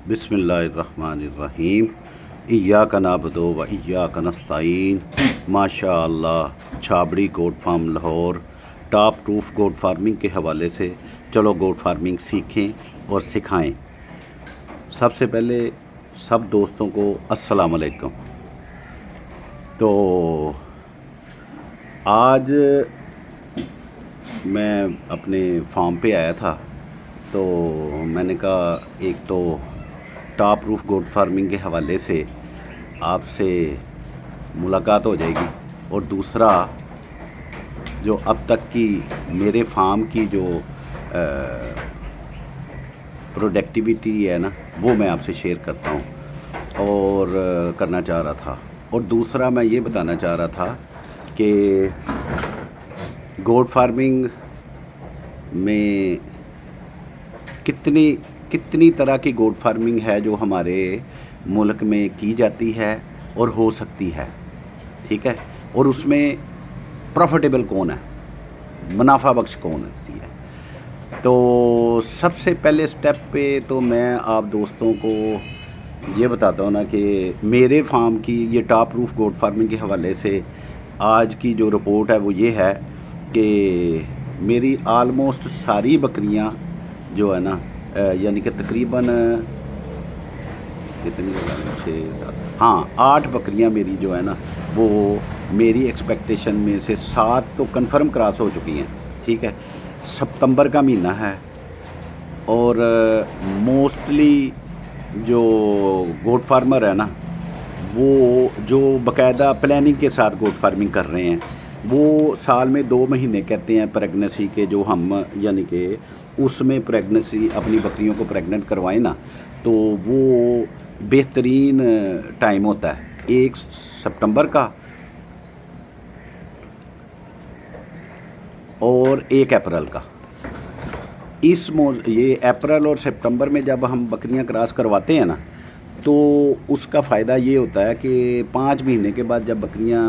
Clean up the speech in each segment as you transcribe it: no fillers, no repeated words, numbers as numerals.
बिस्मिल्लाहिर्रहमानिर्रहीम। इय्याका नअबुदु व इय्याका नस्तईन। माशाअल्लाह Chhabri goat farm Lahore top proof goat farming के हवाले से चलो गोट फार्मिंग सीखें और सिखाएं। सबसे पहले सब दोस्तों को अस्सलाम वालेकुम। तो आज मैं अपने फार्म पे आया था, तो मैंने कहा एक तो टॉप प्रूफ गोट फार्मिंग के हवाले से आपसे मुलाकात हो जाएगी, और दूसरा जो अब तक की मेरे फार्म की जो प्रोडक्टिविटी है ना, वो मैं आपसे शेयर करता हूँ और करना चाह रहा था। और दूसरा मैं ये बताना चाह रहा था कि गोट फार्मिंग में कितनी तरह की गोट फार्मिंग है जो हमारे मुल्क में की जाती है और हो सकती है, ठीक है, और उसमें प्रॉफिटेबल कौन है, मुनाफा बख्श कौन सी है। तो सबसे पहले स्टेप पे तो मैं आप दोस्तों को ये बताता हूँ ना कि मेरे फार्म की ये टॉप प्रूफ गोट फार्मिंग के हवाले से आज की जो रिपोर्ट है वो ये है कि मेरी आलमोस्ट सारी बकरियाँ जो है ना, यानी कि तकरीबन कितनी, 6 हाँ 8 बकरियां मेरी जो है ना, वो मेरी एक्सपेक्टेशन में से 7 तो कंफर्म क्रॉस हो चुकी हैं, ठीक है। सितंबर का महीना है और मोस्टली जो गोट फार्मर है ना, वो जो बाकायदा प्लानिंग के साथ गोट फार्मिंग कर रहे हैं, वो साल में 2 महीने कहते हैं प्रेगनेंसी के, जो हम यानी कि उसमें प्रेगनेंसी अपनी बकरियों को प्रेग्नेंट करवाएं ना, तो वो बेहतरीन टाइम होता है 1 सितंबर का और 1 अप्रैल का। ये अप्रैल और सितंबर में जब हम बकरियां क्रॉस करवाते हैं ना, तो उसका फ़ायदा ये होता है कि 5 महीने के बाद जब बकरियां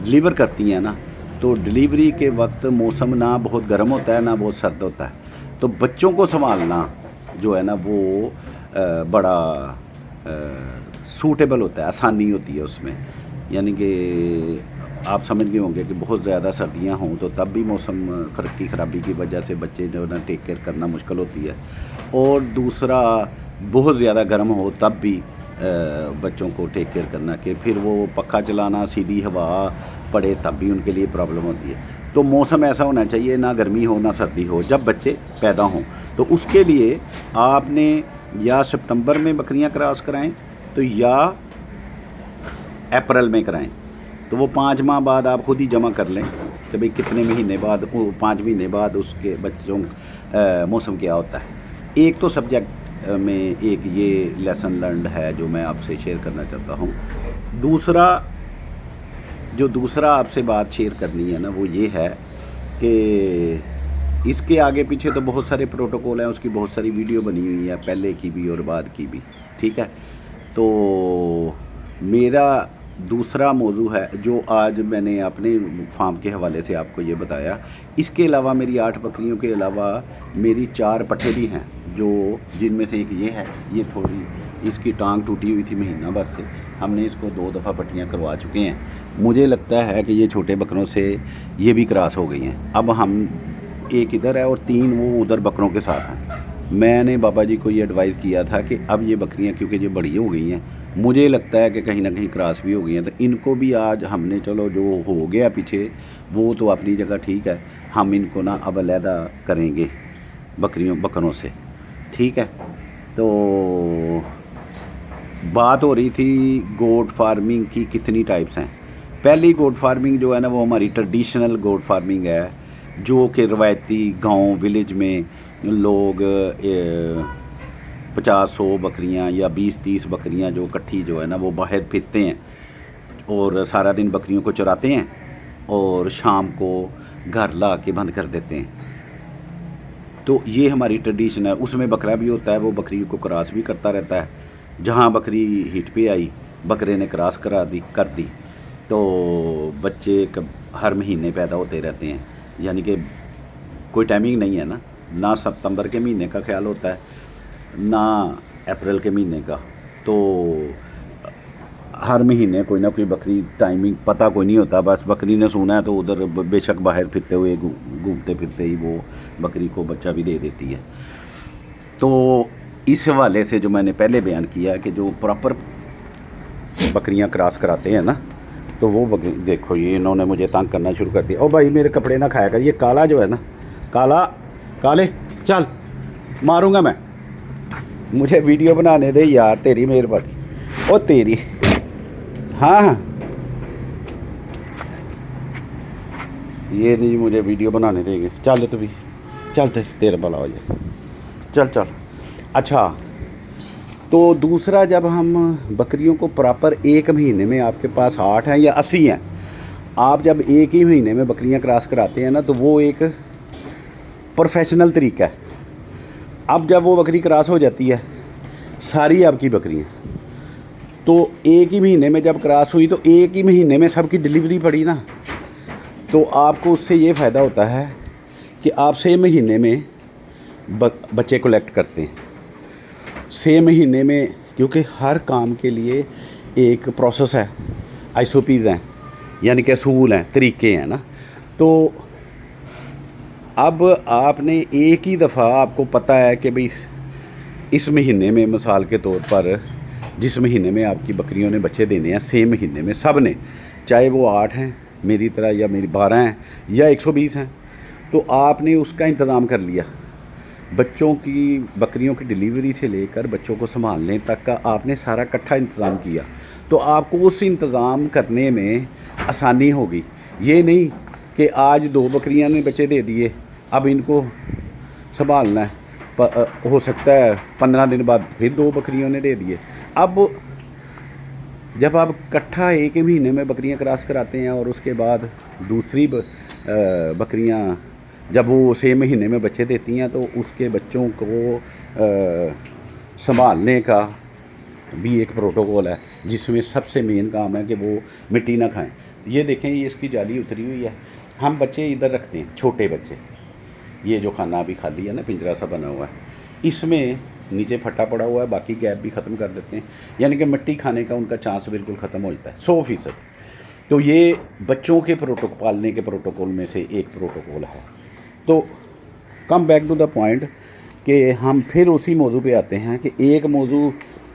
डिलीवर करती हैं ना, तो डिलीवरी के वक्त मौसम ना बहुत गर्म होता है ना बहुत सर्द होता है, तो बच्चों को संभालना जो है ना वो बड़ा सूटेबल होता है, आसानी होती है उसमें। यानी कि आप समझ गए होंगे कि बहुत ज़्यादा सर्दियां हों तो तब भी मौसम की ख़राबी की वजह से बच्चे जो है ना टेक केयर करना मुश्किल होती है, और दूसरा बहुत ज़्यादा गर्म हो तब भी बच्चों को टेक केयर करना, कि फिर वो पक्खा चलाना, सीधी हवा पड़े तब भी उनके लिए प्रॉब्लम होती है। तो मौसम ऐसा होना चाहिए, ना गर्मी हो ना सर्दी हो, जब बच्चे पैदा हों। तो उसके लिए आपने या सितंबर में बकरियां क्रॉस कराएं तो या अप्रैल में कराएं। तो वो 5 माह बाद आप खुद ही जमा कर लें कि भाई कितने महीने बाद, 5 महीने बाद उसके बच्चों मौसम क्या होता है। एक तो सब्जेक्ट में एक ये लेसन लर्नड है जो मैं आपसे शेयर करना चाहता हूँ। दूसरा आपसे बात शेयर करनी है ना, वो ये है कि इसके आगे पीछे तो बहुत सारे प्रोटोकॉल हैं, उसकी बहुत सारी वीडियो बनी हुई है, पहले की भी और बाद की भी, ठीक है। तो मेरा दूसरा मौजू है जो आज मैंने अपने फार्म के हवाले से आपको ये बताया। इसके अलावा मेरी 8 बकरियों के अलावा मेरी 4 पट्ठे भी हैं, जो जिनमें से एक ये है, ये थोड़ी इसकी टांग टूटी हुई थी महीना भर से, हमने इसको 2 दफ़ा पट्टियाँ करवा चुके हैं। मुझे लगता है कि ये छोटे बकरों से ये भी क्रॉस हो गई हैं। अब हम एक इधर है और 3 वो उधर बकरों के साथ हैं। मैंने बाबा जी को ये एडवाइस किया था कि अब ये बकरियां क्योंकि ये बड़ी हो गई हैं, मुझे लगता है कि कहीं ना कहीं क्रॉस भी हो गई हैं, तो इनको भी आज हमने, चलो जो हो गया पीछे वो तो अपनी जगह ठीक है, हम इनको ना अब अलहदा करेंगे बकरों से, ठीक है। तो बात हो रही थी गोट फार्मिंग की कितनी टाइप्स हैं। पहली गोट फार्मिंग जो है ना, वो हमारी ट्रेडिशनल गोट फार्मिंग है, जो कि रवायती गांव विलेज में लोग 50-100 बकरियां या 20-30 बकरियां जो इकट्ठी जो है ना वो बाहर फिरते हैं और सारा दिन बकरियों को चराते हैं और शाम को घर ला के बंद कर देते हैं। तो ये हमारी ट्रेडिशन है। उसमें बकरा भी होता है, वो बकरी को क्रॉस भी करता रहता है। जहाँ बकरी हिट पे आई, बकरे ने क्रॉस कर दी, तो बच्चे हर महीने पैदा होते रहते हैं, यानी कि कोई टाइमिंग नहीं है ना सितंबर के महीने का ख्याल होता है, ना अप्रैल के महीने का। तो हर महीने कोई ना कोई बकरी, टाइमिंग पता कोई नहीं होता, बस बकरी ने सुना है तो उधर बेशक बाहर फिरते हुए घूमते फिरते ही वो बकरी को बच्चा भी दे देती है। तो इस हवाले से जो मैंने पहले बयान किया कि जो प्रॉपर बकरियां क्रॉस कराते हैं ना, तो वो बकरी देखो, ये इन्होंने मुझे तंग करना शुरू कर दिया। ओ भाई मेरे कपड़े ना खाया कर, ये काला जो है ना, काले चल मारूंगा मैं, मुझे वीडियो बनाने दे यार, तेरी मेहरबानी। ओ तेरी, हाँ ये नहीं मुझे वीडियो बनाने देंगे। चल तू भी चल, तेरा भला हो जाए, चल। अच्छा, तो दूसरा, जब हम बकरियों को प्रॉपर एक महीने में, आपके पास 8 हैं या 80 हैं, आप जब एक ही महीने में बकरियां क्रॉस कराते हैं ना, तो वो एक प्रोफेशनल तरीका है। अब जब वो बकरी क्रॉस हो जाती है, सारी आपकी बकरियां, तो एक ही महीने में जब क्रॉस हुई, तो एक ही महीने में सबकी डिलीवरी पड़ी ना, तो आपको उससे ये फ़ायदा होता है कि आप 6 महीने में बच्चे कलेक्ट करते हैं। 6 महीने में, क्योंकि हर काम के लिए एक प्रोसेस है, SOPs हैं, यानी कि असूल हैं, तरीके हैं ना। तो अब आपने एक ही दफ़ा, आपको पता है कि भाई इस महीने में, मिसाल के तौर पर जिस महीने में आपकी बकरियों ने बच्चे देने हैं, 6 महीने में सब ने, चाहे वो 8 हैं मेरी तरह, या मेरी 12 हैं, या 120 हैं, तो आपने उसका इंतज़ाम कर लिया। बच्चों की, बकरियों की डिलीवरी से लेकर बच्चों को संभालने तक का आपने सारा इकट्ठा इंतज़ाम किया, तो आपको उस इंतज़ाम करने में आसानी होगी। ये नहीं कि आज 2 बकरियां ने बच्चे दे दिए, अब इनको संभालना है, हो सकता है 15 दिन बाद फिर 2 बकरियों ने दे दिए। अब जब आप इकट्ठा एक ही महीने में बकरियां क्रॉस कराते हैं, और उसके बाद दूसरी बकरियां जब वो 6 महीने में बच्चे देती हैं, तो उसके बच्चों को संभालने का भी एक प्रोटोकॉल है, जिसमें सबसे मेन काम है कि वो मिट्टी ना खाएं। ये देखें, ये इसकी जाली उतरी हुई है, हम बच्चे इधर रखते हैं, छोटे बच्चे, ये जो खाना अभी खाली है ना, पिंजरा सा बना हुआ है, इसमें नीचे फटा पड़ा हुआ है, बाकी गैप भी ख़त्म कर देते हैं, यानी कि मिट्टी खाने का उनका चांस बिल्कुल ख़त्म हो जाता है 100%। तो ये बच्चों के पालने के प्रोटोकॉल में से एक प्रोटोकॉल है। तो come back to the point कि हम फिर उसी मौजू पे आते हैं कि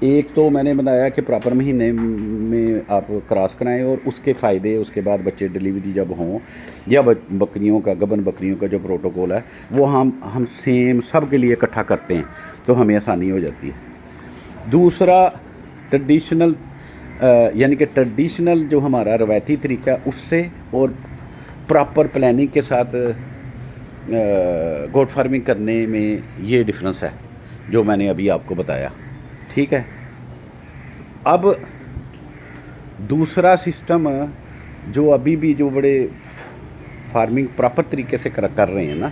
एक तो मैंने बताया कि प्रॉपर महीने में आप क्रॉस कराएं, और उसके फ़ायदे, उसके बाद बच्चे डिलीवरी जब हों, या बकरियों का, गबन बकरियों का जो प्रोटोकॉल है, वो हम सेम सब के लिए इकट्ठा करते हैं, तो हमें आसानी हो जाती है। दूसरा, ट्रेडिशनल, यानी कि ट्रेडिशनल जो हमारा रवायती तरीका है, उससे और प्रॉपर प्लानिंग के साथ गोट फार्मिंग करने में ये डिफरेंस है जो मैंने अभी आपको बताया, ठीक है। अब दूसरा सिस्टम जो अभी भी जो बड़े फार्मिंग प्रॉपर तरीके से कर रहे हैं ना,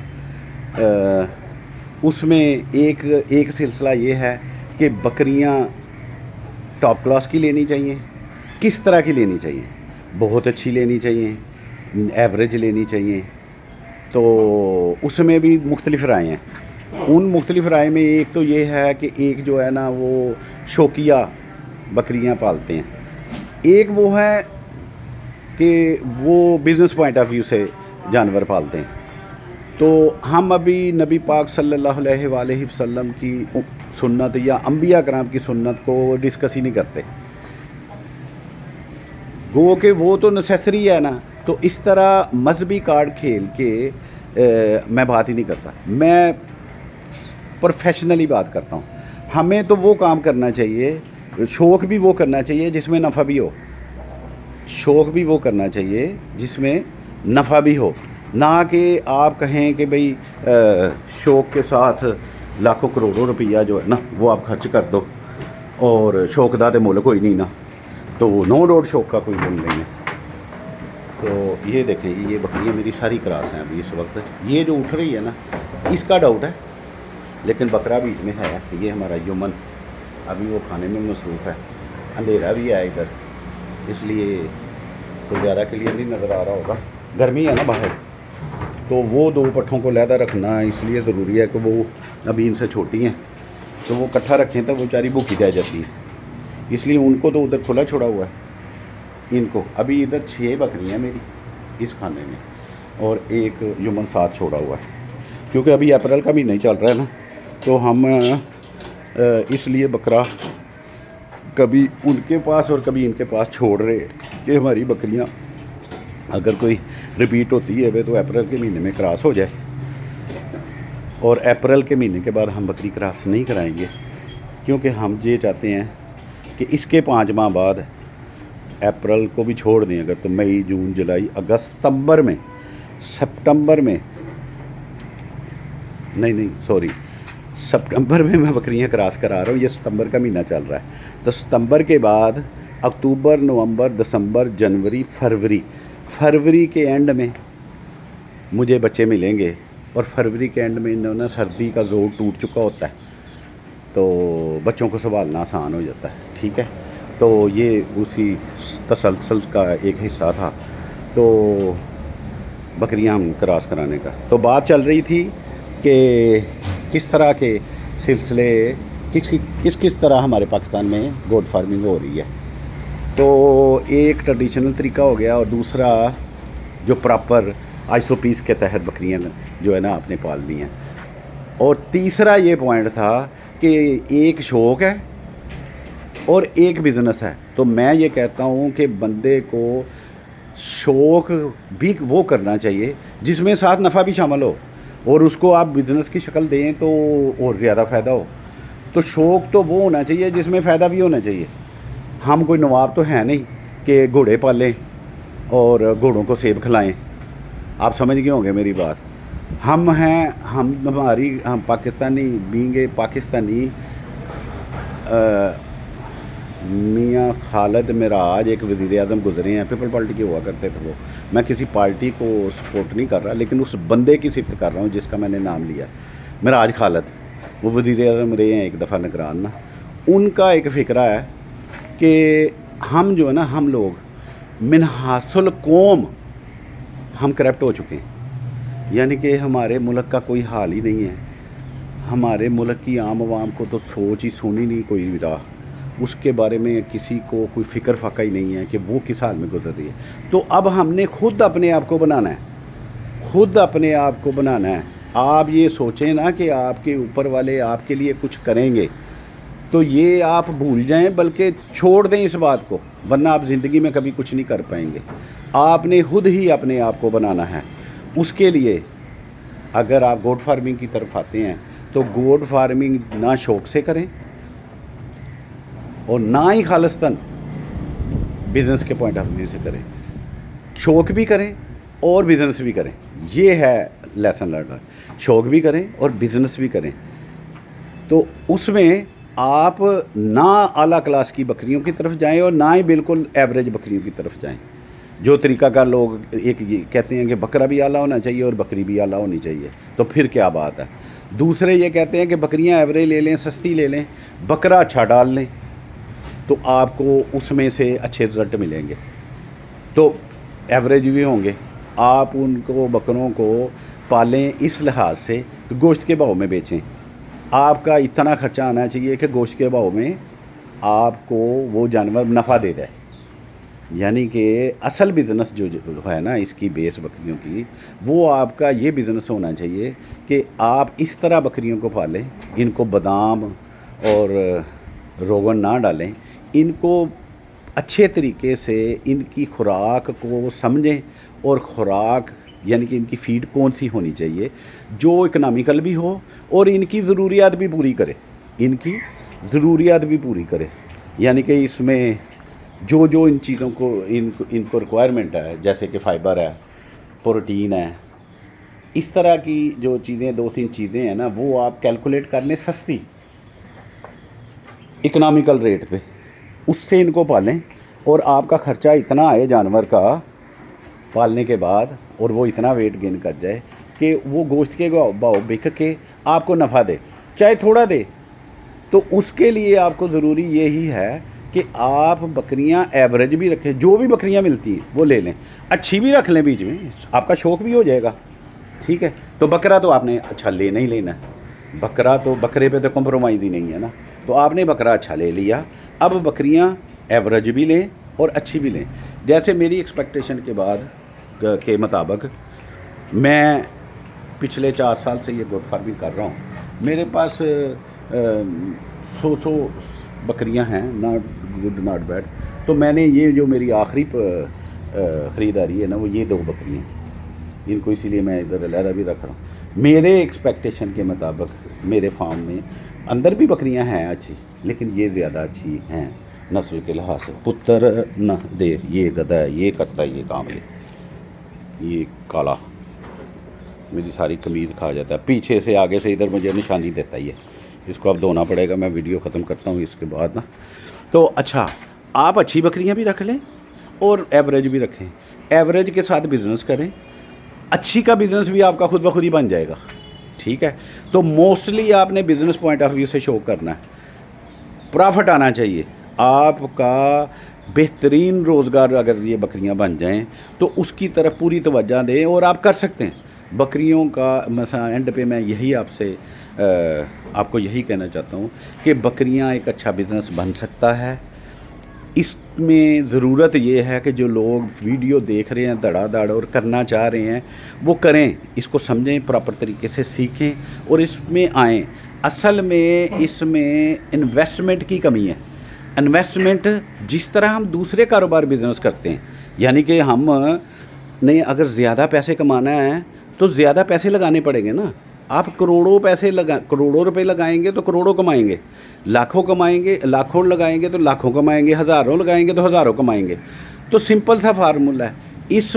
उसमें एक सिलसिला ये है कि बकरियां टॉप क्लास की लेनी चाहिए। किस तरह की लेनी चाहिए? बहुत अच्छी लेनी चाहिए, एवरेज लेनी चाहिए। तो उसमें भी मुख्तलिफ राय हैं। उन मुख्तलिफ राय में एक तो ये है कि एक जो है ना, वो शौकिया बकरियां पालते हैं, एक वो है कि वो बिज़नेस पॉइंट ऑफ व्यू से जानवर पालते हैं। तो हम अभी नबी पाक सल्लल्लाहु अलैहि वसल्लम की सुन्नत या अंबिया कराम की सुन्नत को डिस्कस ही नहीं करते, गो कि वो तो नेसेसरी है ना। तो इस तरह मजहबी कार्ड खेल के मैं बात ही नहीं करता, मैं प्रोफेशनली बात करता हूँ। हमें तो वो काम करना चाहिए, शौक़ भी वो करना चाहिए जिसमें नफ़ा भी हो, शौक़ भी वो करना चाहिए जिसमें नफ़ा भी हो, ना कि आप कहें कि भाई शौक़ के साथ लाखों करोड़ों रुपया जो है ना वो आप खर्च कर दो, और शौक़ दा ते मुल कोई नहीं ना, तो नो डाउट शौक़ का कोई मुल नहीं है। तो ये देखें, ये बकरियाँ मेरी सारी क्रॉस हैं अभी इस वक्त। ये जो उठ रही है ना, इसका डाउट है, लेकिन बकरा बीच में है। ये हमारा यमन अभी वो खाने में मसरूफ़ है, अंधेरा भी है इधर, इसलिए कोई ज़्यादा क्लियर नहीं नज़र आ रहा होगा, गर्मी है ना बाहर। तो वो 2 पट्ठों को लहदा रखना इसलिए ज़रूरी है कि वो अभी इनसे छोटी हैं, तो वो इकट्ठा रखें तो वो बेचारी भूखी रह जाती है, इसलिए उनको तो उधर खुला छोड़ा हुआ है। इनको अभी इधर 6 बकरियां मेरी इस खाने में, और एक यमन साथ छोड़ा हुआ है, क्योंकि अभी अप्रैल का महीना ही चल रहा है ना, तो हम इसलिए बकरा कभी उनके पास और कभी इनके पास छोड़ रहे हैं कि हमारी बकरियां अगर कोई रिपीट होती है वे तो अप्रैल के महीने में क्रॉस हो जाए, और अप्रैल के महीने के बाद हम बकरी क्रॉस नहीं कराएंगे, क्योंकि हम ये चाहते हैं कि इसके 5 माह बाद अप्रैल को भी छोड़ दें अगर, तो मई, जून, जुलाई, अगस्त, सितंबर में सितंबर में मैं बकरियां क्रॉस करा रहा हूँ। ये सितंबर का महीना चल रहा है, तो सितंबर के बाद अक्टूबर, नवंबर, दिसंबर, जनवरी, फरवरी के एंड में मुझे बच्चे मिलेंगे, और फरवरी के एंड में इन्होंने सर्दी का जोर टूट चुका होता है, तो बच्चों को संभालना आसान हो जाता है। ठीक है, तो ये उसी तसलसल का एक हिस्सा था, तो बकरियां हम क्रॉस कराने का। तो बात चल रही थी कि किस तरह के सिलसिले किस तरह हमारे पाकिस्तान में गोट फार्मिंग हो रही है। तो एक ट्रेडिशनल तरीका हो गया, और दूसरा जो प्रॉपर ISOPs के तहत बकरियां जो है ना आपने पालनी हैं, और तीसरा ये पॉइंट था कि एक शौक़ है और एक बिज़नेस है। तो मैं ये कहता हूँ कि बंदे को शौक़ भी वो करना चाहिए जिसमें साथ नफ़ा भी शामिल हो, और उसको आप बिज़नेस की शक्ल दें तो और ज़्यादा फ़ायदा हो। तो शौक़ तो वो होना चाहिए जिसमें फ़ायदा भी होना चाहिए। हम कोई नवाब तो हैं नहीं कि घोड़े पालें और घोड़ों को सेब खिलाएं, आप समझ गए होंगे मेरी बात। हम पाकिस्तानी बींगे पाकिस्तानी मियाँ खालिद मिराज एक वज़ीर आज़म गुजरे हैं, पीपल पार्टी के हुआ करते थे वो। मैं किसी पार्टी को सपोर्ट नहीं कर रहा, लेकिन उस बंदे की सिफत कर रहा हूँ जिसका मैंने नाम लिया, मिराज खालिद। वो वज़ीर आज़म रहे हैं एक दफ़ा निगरान ना। उनका एक फ़िक्रा है कि हम जो है ना, हम लोग मिनहासुल कौम हम करप्ट हो चुके हैं, यानी कि हमारे मुल्क का कोई हाल ही नहीं है। हमारे मुल्क की आम आवाम को तो सोच ही सुनी नहीं कोई भी रहा, उसके बारे में किसी को कोई फ़िक्र फ़ाका ही नहीं है कि वो किस हाल में गुजर रही है। तो अब हमने खुद अपने आप को बनाना है, खुद अपने आप को बनाना है। आप ये सोचें ना कि आपके ऊपर वाले आपके लिए कुछ करेंगे, तो ये आप भूल जाएं, बल्कि छोड़ दें इस बात को, वरना आप ज़िंदगी में कभी कुछ नहीं कर पाएंगे। आपने खुद ही अपने आप को बनाना है। उसके लिए अगर आप गोट फार्मिंग की तरफ आते हैं तो गोट फार्मिंग ना शौक़ से करें और ना ही खालिस्तान बिज़नेस के पॉइंट ऑफ व्यू से करें। शौक़ भी करें और बिज़नेस भी करें, ये है लेसन लर्न। शौक़ भी करें और बिज़नेस भी करें, तो उसमें आप ना आला क्लास की बकरियों की तरफ जाएं और ना ही बिल्कुल एवरेज बकरियों की तरफ जाएं। जो तरीका का लोग एक ये कहते हैं कि बकरा भी आला होना चाहिए और बकरी भी आला होनी चाहिए, तो फिर क्या बात है। दूसरे ये कहते हैं कि बकरियां एवरेज ले लें, सस्ती ले लें, बकरा अच्छा डाल लें, तो आपको उसमें से अच्छे रिज़ल्ट मिलेंगे। तो एवरेज भी होंगे। आप उनको बकरों को पालें इस लिहाज से कि गोश्त के भाव में बेचें। आपका इतना ख़र्चा आना चाहिए कि गोश्त के भाव में आपको वो जानवर नफ़ा दे दे। यानी कि असल बिज़नेस जो है ना इसकी बेस बकरियों की, वो आपका ये बिज़नेस होना चाहिए कि आप इस तरह बकरियों को पालें, इनको बादाम और रोगन ना डालें, इनको अच्छे तरीके से इनकी खुराक को समझें, और खुराक यानी कि इनकी फ़ीड कौन सी होनी चाहिए जो इकनॉमिकल भी हो और इनकी ज़रूरियात भी पूरी करे, इनकी ज़रूरियात भी पूरी करे। यानी कि इसमें जो जो इन चीज़ों को इनको रिक्वायरमेंट है, जैसे कि फ़ाइबर है, प्रोटीन है, इस तरह की जो चीज़ें 2-3 चीज़ें हैं ना, वो आप कैलकुलेट कर लें सस्ती इकनॉमिकल रेट पे, उससे इनको पालें। और आपका ख़र्चा इतना आए जानवर का पालने के बाद, और वो इतना वेट गेन कर जाए कि वो गोश्त के भाव बिक के आपको नफ़ा दे, चाहे थोड़ा दे। तो उसके लिए आपको ज़रूरी यही है कि आप बकरियां एवरेज भी रखें, जो भी बकरियां मिलती हैं वो ले लें, अच्छी भी रख लें, बीच में आपका शौक़ भी हो जाएगा। ठीक है, तो बकरा तो आपने अच्छा लेना ही लेना है। बकरा तो बकरे पे तो कम्प्रोमाइज़ ही नहीं है ना। तो आपने बकरा अच्छा ले लिया, अब बकरियां एवरेज भी लें और अच्छी भी लें। जैसे मेरी एक्सपेक्टेशन के बाद के मुताबिक मैं पिछले 4 साल से ये गोट फार्मिंग कर रहा हूँ। मेरे पास 100 बकरियां हैं, नॉट गुड नॉट बैड। तो मैंने ये जो मेरी आखिरी ख़रीदारी है ना, वो ये 2 बकरियां, इनको इसीलिए मैं इधर अलहदा भी रख रहा हूँ। मेरे एक्सपेक्टेशन के मुताबिक मेरे फार्म में अंदर भी बकरियां हैं अच्छी, लेकिन ये ज़्यादा अच्छी हैं नस्ल के लिहाज से। पुत्र न दे, ये गधा है, ये करता है ये काम, ये काला मेरी सारी कमीज़ खा जाता है, पीछे से आगे से इधर मुझे निशानी देता ही है। इसको अब धोना पड़ेगा, मैं वीडियो ख़त्म करता हूँ इसके बाद ना। तो अच्छा, आप अच्छी बकरियां भी रख लें और एवरेज भी रखें, एवरेज के साथ बिज़नेस करें, अच्छी का बिज़नेस भी आपका खुद ब खुद ही बन जाएगा, ठीक है। तो मोस्टली आपने बिज़नेस पॉइंट ऑफ व्यू से शो करना है, प्रॉफिट आना चाहिए आपका, बेहतरीन रोज़गार अगर ये बकरियां बन जाएं तो उसकी तरफ पूरी तवज्जो दें और आप कर सकते हैं। बकरियों का मसला एंड पे मैं यही आपसे आपको यही कहना चाहता हूँ कि बकरियां एक अच्छा बिज़नेस बन सकता है। इसमें ज़रूरत ये है कि जो लोग वीडियो देख रहे हैं धड़ाधड़ और करना चाह रहे हैं वो करें, इसको समझें, प्रॉपर तरीके से सीखें और इसमें आएँ। असल में इसमें इन्वेस्टमेंट की कमी है। इन्वेस्टमेंट जिस तरह हम दूसरे कारोबार बिज़नेस करते हैं, यानी कि हम ने अगर ज़्यादा पैसे कमाना है तो ज़्यादा पैसे लगाने पड़ेंगे ना। आप करोड़ों रुपए लगाएंगे तो करोड़ों कमाएंगे, लाखों कमाएंगे, लाखों लगाएंगे तो लाखों कमाएंगे, हज़ारों लगाएंगे तो हज़ारों कमाएंगे। तो सिंपल सा फार्मूला है। इस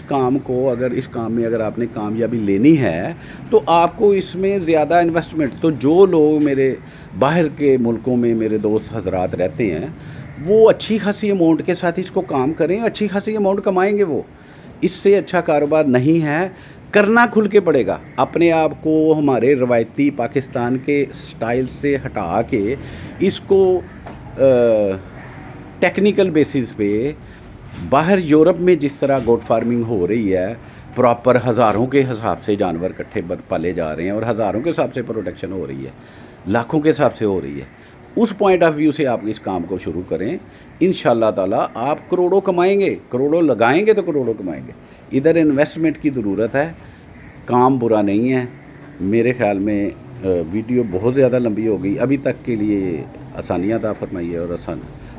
काम में अगर आपने कामयाबी लेनी है तो आपको इसमें ज़्यादा इन्वेस्टमेंट, तो जो लोग मेरे बाहर के मुल्कों में मेरे दोस्त हजरात रहते हैं वो अच्छी खासी अमाउंट के साथ इसको काम करें, अच्छी खासी अमाउंट कमाएंगे वो। इससे अच्छा कारोबार नहीं है, करना खुल के पड़ेगा। अपने आप को हमारे रवायती पाकिस्तान के स्टाइल से हटा के इसको टेक्निकल बेसिस पे बाहर यूरोप में जिस तरह गोट फार्मिंग हो रही है, प्रॉपर हज़ारों के हिसाब से जानवर इकट्ठे पाले जा रहे हैं और हज़ारों के हिसाब से प्रोडक्शन हो रही है, लाखों के हिसाब से हो रही है। उस पॉइंट ऑफ व्यू से आप इस काम को शुरू करें, इंशाल्लाह ताला आप करोड़ों कमाएंगे, करोड़ों लगाएंगे तो करोड़ों कमाएंगे। इधर इन्वेस्टमेंट की ज़रूरत है, काम बुरा नहीं है। मेरे ख़्याल में वीडियो बहुत ज़्यादा लंबी हो गई। अभी तक के लिए आसानियाँ अता फरमाइए और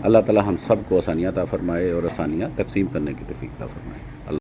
अल्लाह ताला हम सब को आसानियाँ अता फरमाए और आसानियाँ तकसीम करने की तौफीक अता फरमाए।